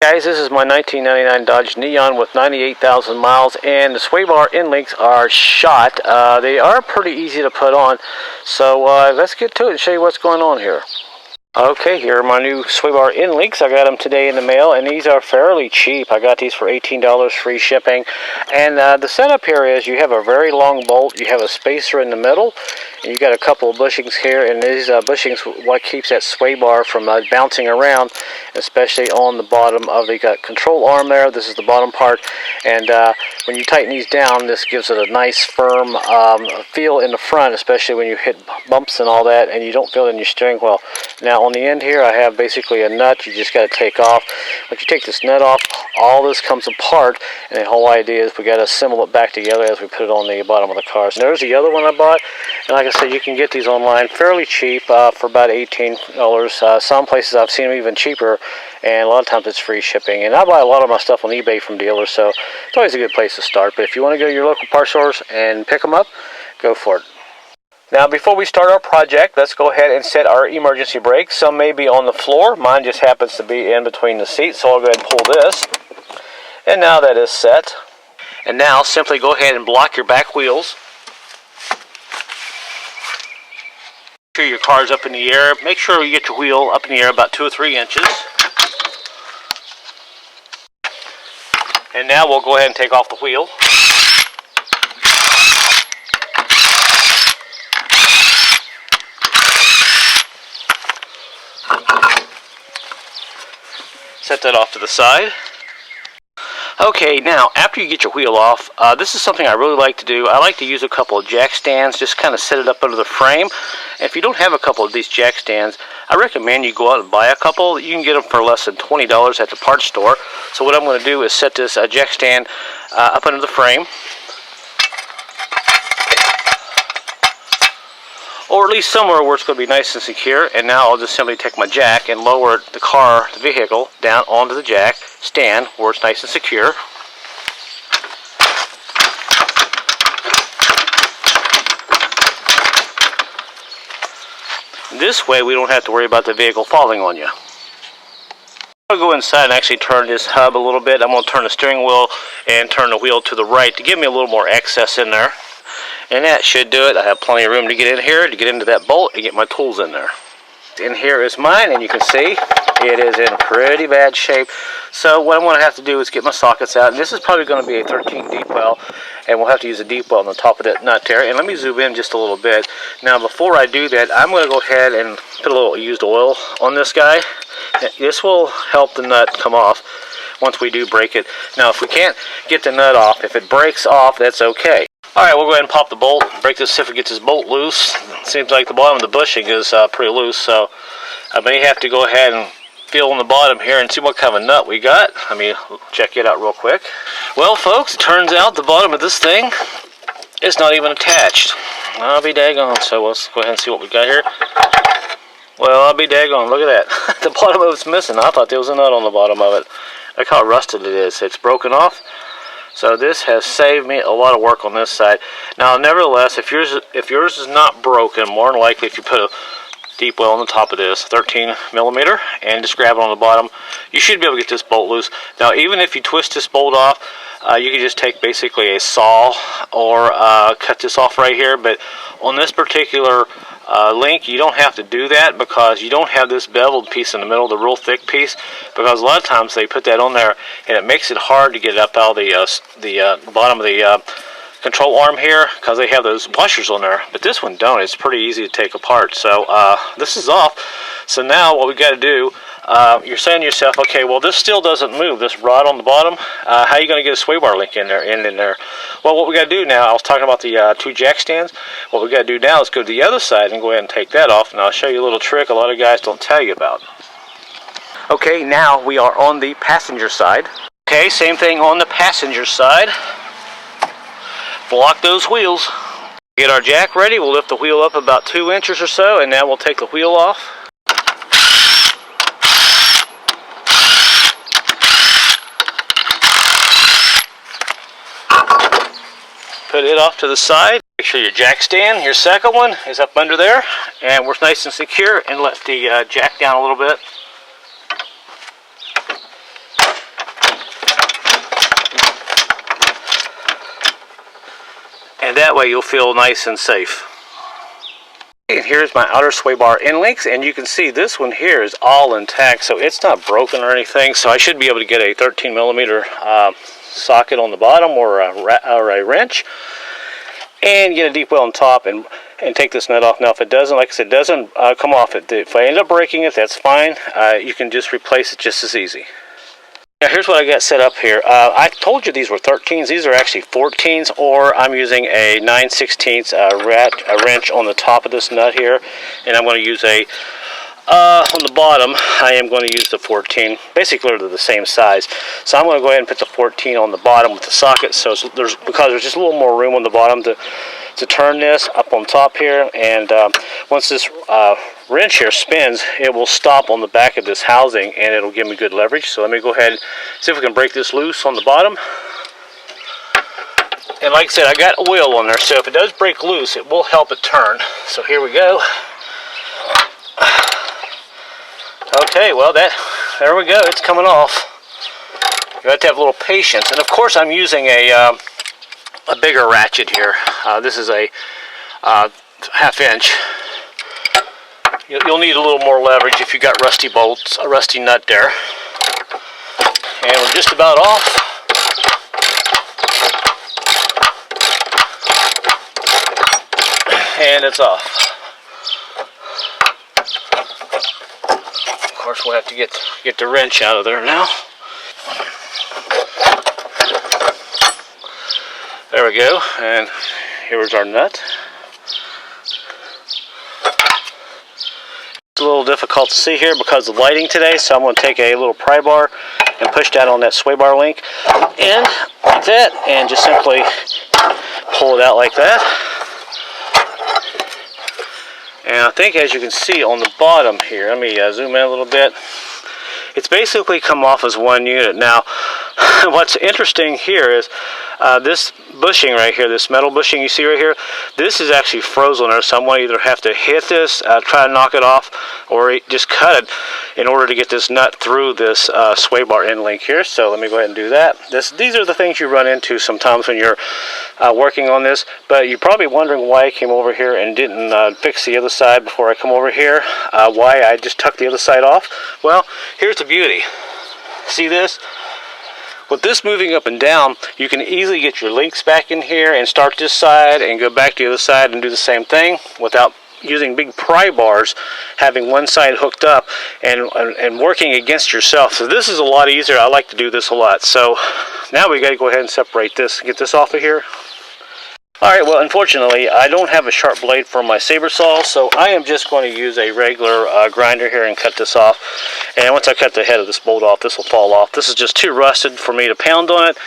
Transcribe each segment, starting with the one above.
Guys, this is my 1999 Dodge Neon with 98,000 miles, and the sway bar end links are shot. They are pretty easy to put on, so let's get to it and show you what's going on here. Okay, here are my new sway bar end links. I got them today in the mail, and these are fairly cheap. I got these for $18 free shipping. And the setup here is you have a very long bolt, you have a spacer in the middle, and you got a couple of bushings here, and these bushings what keeps that sway bar from bouncing around, especially on the bottom of the control arm there. This is the bottom part, and when you tighten these down, this gives it a nice firm feel in the front, especially when you hit bumps and all that, and you don't feel it in your steering wheel. Now on the end here, I have basically a nut you just got to take off. Once you take this nut off, all this comes apart, and the whole idea is we got to assemble it back together as we put it on the bottom of the car. So there's the other one I bought, and like I said, you can get these online fairly cheap for about $18. Some places I've seen them even cheaper, and a lot of times it's free shipping. And I buy a lot of my stuff on eBay from dealers, so it's always a good place to start. But if you want to go to your local parts stores and pick them up, go for it. Now, before we start our project, let's go ahead and set our emergency brakes. Some may be on the floor. Mine just happens to be in between the seats, so I'll go ahead and pull this. And now that is set. And now, simply go ahead and block your back wheels. Make sure your car's up in the air. Make sure you get your wheel up in the air about 2 or 3 inches. And now we'll go ahead and take off the wheel. Set that off to the side. Okay, now after you get your wheel off, this is something I really like to do. I like to use a couple of jack stands, just kind of set it up under the frame. And if you don't have a couple of these jack stands, I recommend you go out and buy a couple. You can get them for less than $20 at the parts store. So what I'm going to do is set this jack stand up under the frame, or at least somewhere where it's going to be nice and secure. And now I'll just simply take my jack and lower the vehicle, down onto the jack stand where it's nice and secure. This way we don't have to worry about the vehicle falling on you. I'll go inside and actually turn this hub a little bit. I'm going to turn the steering wheel and turn the wheel to the right to give me a little more access in there. And that should do it. I have plenty of room to get in here, to get into that bolt, and get my tools in there. In here is mine, and you can see it is in pretty bad shape. So what I'm going to have to do is get my sockets out. And this is probably going to be a 13 deep well, and we'll have to use a deep well on the top of that nut there. And let me zoom in just a little bit. Now before I do that, I'm going to go ahead and put a little used oil on this guy. This will help the nut come off once we do break it. Now if we can't get the nut off, if it breaks off, that's okay. Alright, we'll go ahead and pop the bolt, break this, see if it gets this bolt loose. It seems like the bottom of the bushing is pretty loose, so I may have to go ahead and feel on the bottom here and see what kind of a nut we got. Let me check it out real quick. Well folks, it turns out the bottom of this thing is not even attached. I'll be daggone, so let's go ahead and see what we got here. Well, I'll be daggone, look at that. The bottom of it's missing. I thought there was a nut on the bottom of it. Look how rusted it is. It's broken off. So this has saved me a lot of work on this side. Now, nevertheless, if yours is not broken, more than likely if you put a deep well on the top of this, 13 millimeter, and just grab it on the bottom, you should be able to get this bolt loose. Now, even if you twist this bolt off, you can just take basically a saw or cut this off right here. But on this particular link, you don't have to do that because you don't have this beveled piece in the middle, the real thick piece, because a lot of times they put that on there and it makes it hard to get it up out of the bottom of the control arm here because they have those washers on there. But this one don't. It's pretty easy to take apart. So this is off. So now what we got to do, you're saying to yourself, okay, well this still doesn't move, this rod on the bottom. How are you going to get a sway bar link in there? Well, what we got to do now, I was talking about the 2 jack stands. What we got to do now is go to the other side and go ahead and take that off, and I'll show you a little trick a lot of guys don't tell you about. Okay, now we are on the passenger side. Okay, same thing on the passenger side. Block those wheels. Get our jack ready. We'll lift the wheel up about 2 inches or so, and now we'll take the wheel off. Put it off to the side. Make sure your jack stand, your second one, is up under there, and we're nice and secure, and let the jack down a little bit. And that way you'll feel nice and safe. And here's my outer sway bar end links, and you can see this one here is all intact, so it's not broken or anything. So I should be able to get a 13 millimeter socket on the bottom, or a wrench, and get a deep well on top and take this nut off. Now if it doesn't, like I said, doesn't come off, if I end up breaking it, that's fine. You can just replace it just as easy. Now here's what I got set up here. I told you these were 13s. These are actually 14s, or I'm using a 9/16 wrench on the top of this nut here, and I'm going to use a on the bottom. I am going to use the 14. Basically, they're the same size. So I'm going to go ahead and put the 14 on the bottom with the socket. So because there's just a little more room on the bottom to turn this up on top here, and once this wrench here spins, it will stop on the back of this housing, and it'll give me good leverage. So let me go ahead and see if we can break this loose on the bottom. And like I said, I got a wheel on there, so if it does break loose, it will help it turn. So here we go. Okay, well there we go. It's coming off. You have to have a little patience, and of course I'm using a bigger ratchet here. This is a 1/2 inch. You'll need a little more leverage if you got rusty bolts, a rusty nut there. And we're just about off. And it's off. Of course, we'll have to get the wrench out of there now. There we go, and here's our nut. It's a little difficult to see here because of the lighting today, so I'm going to take a little pry bar and push down on that sway bar link in like that, and just simply pull it out like that. And I think, as you can see on the bottom here, let me zoom in a little bit. It's basically come off as one unit. Now, what's interesting here is this bushing right here, this metal bushing you see right here, this is actually frozen there, so I'm going to either have to hit this, try to knock it off, or just cut it in order to get this nut through this sway bar end link here. So let me go ahead and do that. These are the things you run into sometimes when you're working on this, but you're probably wondering why I came over here and didn't fix the other side before I come over here, why I just tucked the other side off. Well, here's the beauty. See this? With this moving up and down, you can easily get your links back in here and start this side and go back to the other side and do the same thing without using big pry bars, having one side hooked up and working against yourself. So this is a lot easier. I like to do this a lot. So now we got to go ahead and separate this and get this off of here. Alright, well, unfortunately, I don't have a sharp blade for my saber saw, so I am just going to use a regular grinder here and cut this off. And once I cut the head of this bolt off, this will fall off. This is just too rusted for me to pound on it.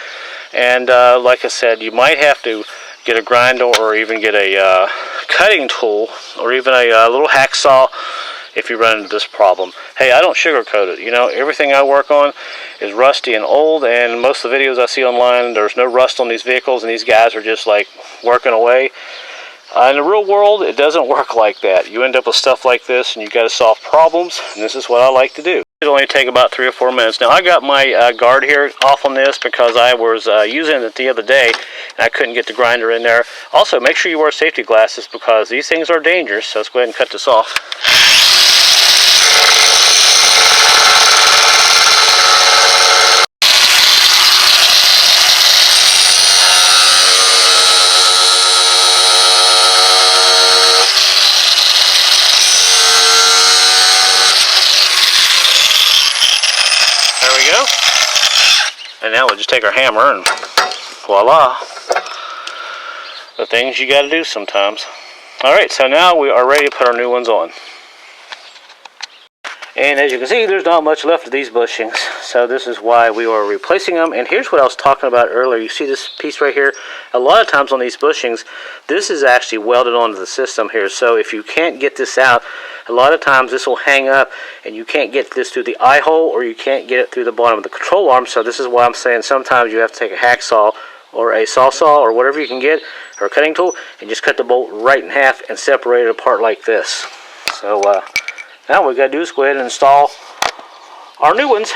And like I said, you might have to get a grinder or even get a cutting tool or even a little hacksaw if you run into this problem. Hey, I don't sugarcoat it. You know, everything I work on is rusty and old, and most of the videos I see online, there's no rust on these vehicles, and these guys are just like working away. In the real world, it doesn't work like that. You end up with stuff like this, and you got to solve problems, and this is what I like to do. It'll only take about 3 or 4 minutes. Now, I got my guard here off on this because I was using it the other day, and I couldn't get the grinder in there. Also, make sure you wear safety glasses because these things are dangerous, so let's go ahead and cut this off. And now we'll just take our hammer and voila. The things you got to do sometimes. Alright, so now we are ready to put our new ones on. And as you can see, there's not much left of these bushings. So this is why we are replacing them. And here's what I was talking about earlier. You see this piece right here? A lot of times on these bushings, this is actually welded onto the system here. So if you can't get this out, a lot of times this will hang up and you can't get this through the eye hole or you can't get it through the bottom of the control arm. So this is why I'm saying sometimes you have to take a hacksaw or a saw or whatever you can get, or a cutting tool, and just cut the bolt right in half and separate it apart like this. So now what we got to do is go ahead and install our new ones.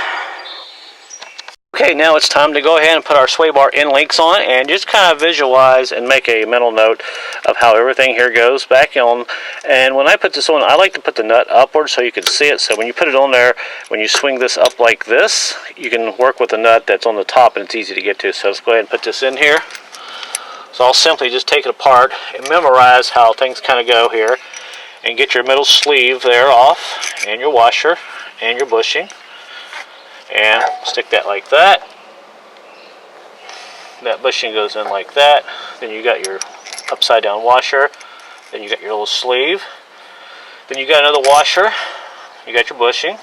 Okay, now it's time to go ahead and put our sway bar end links on and just kind of visualize and make a mental note of how everything here goes back on. And when I put this on, I like to put the nut upward so you can see it. So when you put it on there, when you swing this up like this, you can work with the nut that's on the top and it's easy to get to. So let's go ahead and put this in here. So I'll simply just take it apart and memorize how things kind of go here. And get your middle sleeve there off, and your washer, and your bushing. And stick that like that. That bushing goes in like that. Then you got your upside down washer. Then you got your little sleeve. Then you got another washer. You got your bushing.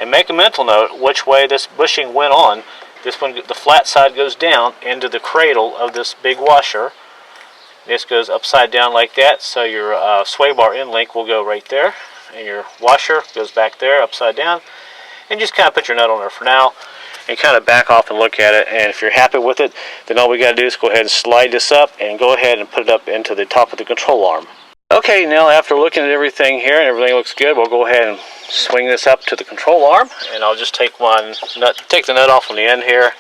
And make a mental note which way this bushing went on. This one, the flat side goes down into the cradle of this big washer. This goes upside down like that, so your sway bar end link will go right there. And your washer goes back there, upside down. And just kind of put your nut on there for now. And kind of back off and look at it. And if you're happy with it, then all we got to do is go ahead and slide this up and go ahead and put it up into the top of the control arm. Okay, now after looking at everything here and everything looks good, we'll go ahead and swing this up to the control arm. And I'll just take the nut off on the end here.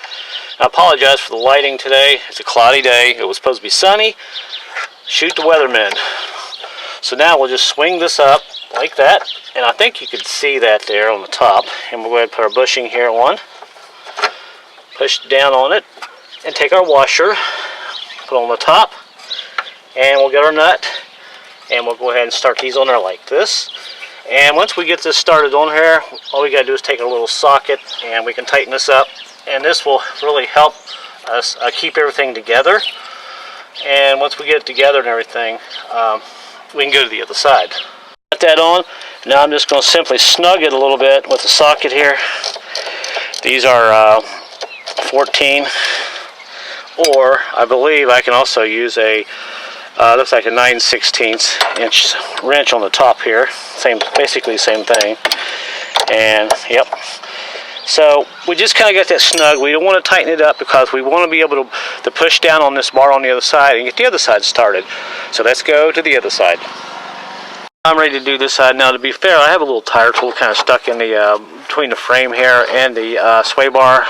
I apologize for the lighting today. It's a cloudy day. It was supposed to be sunny. Shoot the weathermen. So now we'll just swing this up like that. And I think you can see that there on the top. And we'll go ahead and put our bushing here on. Push down on it. And take our washer. Put it on the top. And we'll get our nut. And we'll go ahead and start these on there like this. And once we get this started on here, all we got to do is take a little socket and we can tighten this up. And this will really help us keep everything together. And once we get it together and everything, we can go to the other side. Put that on. Now I'm just going to simply snug it a little bit with the socket here. These are 14, or I believe I can also use a looks like a 9/16 inch wrench on the top here. Basically same thing. And yep. So we just kind of got that snug. We don't want to tighten it up because we want to be able to push down on this bar on the other side and get the other side started. So let's go to the other side. I'm ready to do this side now. To be fair, I have a little tire tool kind of stuck in the between the frame here and the sway bar.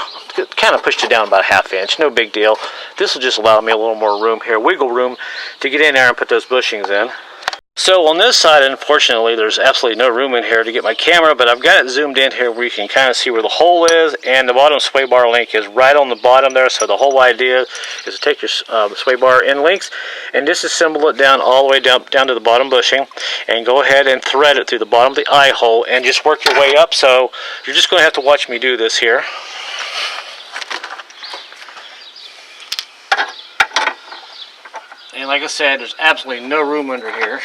Kind of pushed it down about a ½ inch. No big deal. This will just allow me a little more room here, wiggle room, to get in there and put those bushings in. So on this side, unfortunately, there's absolutely no room in here to get my camera, but I've got it zoomed in here where you can kind of see where the hole is, and the bottom sway bar link is right on the bottom there. So the whole idea is to take your sway bar end links and disassemble it down all the way down to the bottom bushing, and go ahead and thread it through the bottom of the eye hole and just work your way up. So you're just going to have to watch me do this here. And like I said, there's absolutely no room under here.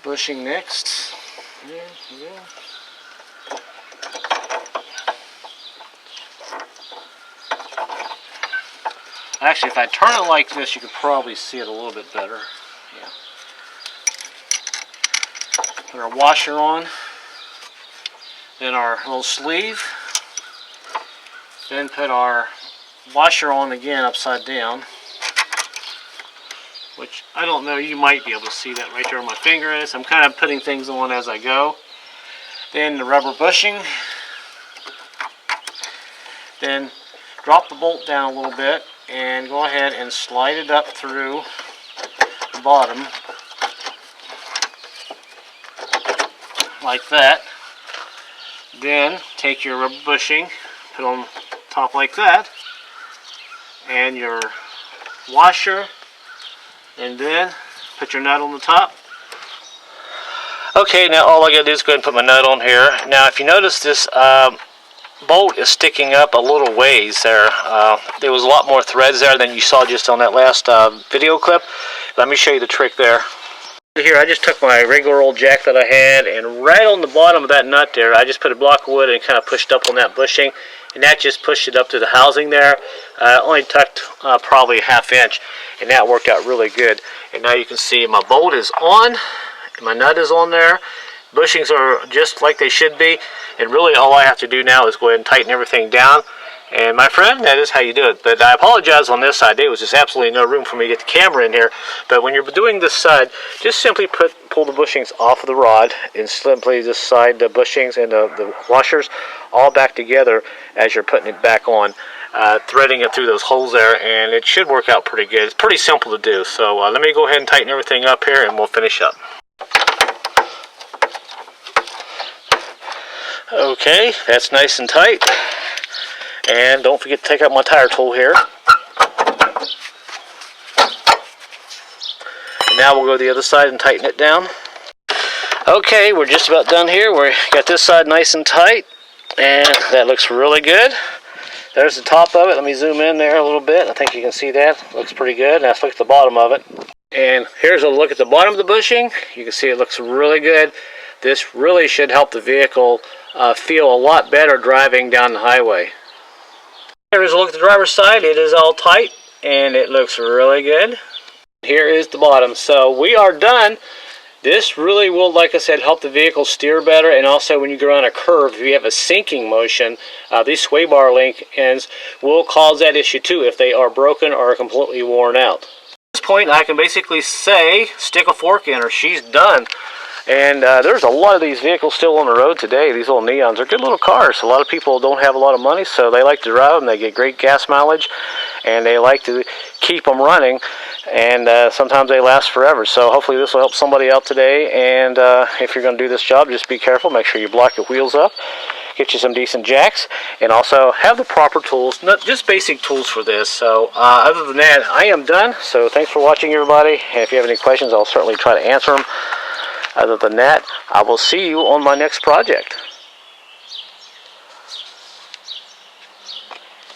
Bushing next. There we go. Actually, if I turn it like this, you could probably see it a little bit better. Yeah. Put our washer on, then our little sleeve, then put our washer on again upside down, which I don't know, you might be able to see that right there where my finger is. I'm kind of putting things on as I go. Then the rubber bushing, then drop the bolt down a little bit and go ahead and slide it up through the bottom like that. Then take your rubber bushing, put on top like that, and your washer, and then put your nut on the top. Okay, now all I gotta do is go ahead and put my nut on here. Now if you notice, this bolt is sticking up a little ways there. There was a lot more threads there than you saw just on that last video clip. Let me show you the trick there. Here, I just took my regular old jack that I had, and right on the bottom of that nut there, I just put a block of wood and kind of pushed up on that bushing, and that just pushed it up to the housing there. Only tucked probably a ½ inch, and that worked out really good. And now you can see my bolt is on, and my nut is on there. Bushings are just like they should be, and really all I have to do now is go ahead and tighten everything down, And my friend, that is how you do it. But I apologize on this side. There was just absolutely no room for me to get the camera in here. But when you're doing this side, just simply pull the bushings off of the rod and simply just slide the bushings and the washers all back together as you're putting it back on, threading it through those holes there, and it should work out pretty good. It's pretty simple to do. So let me go ahead and tighten everything up here and we'll finish up. Okay, that's nice and tight. And don't forget to take out my tire tool here. And now we'll go to the other side and tighten it down. Okay, we're just about done here. We got this side nice and tight, and that looks really good. There's the top of it. Let me zoom in there a little bit. I think you can see that. Looks pretty good. Now let's look at the bottom of it. And here's a look at the bottom of the bushing. You can see it looks really good. This really should help the vehicle feel a lot better driving down the highway. Here's a look at the driver's side. It is all tight and it looks really good. Here is the bottom. So we are done. This really will, like I said, help the vehicle steer better, and also when you go around a curve, if you have a sinking motion, these sway bar link ends will cause that issue too if they are broken or completely worn out. At this point I can basically say stick a fork in her. She's done. And there's a lot of these vehicles still on the road today. These little Neons, they're good little cars. A lot of people don't have a lot of money, so they like to drive them. They get great gas mileage, and they like to keep them running. And sometimes they last forever. So hopefully this will help somebody out today. And if you're going to do this job, just be careful. Make sure you block your wheels up. Get you some decent jacks, and also have the proper tools, not just basic tools for this. So other than that, I am done. So thanks for watching, everybody. And if you have any questions, I'll certainly try to answer them. Other than that, I will see you on my next project.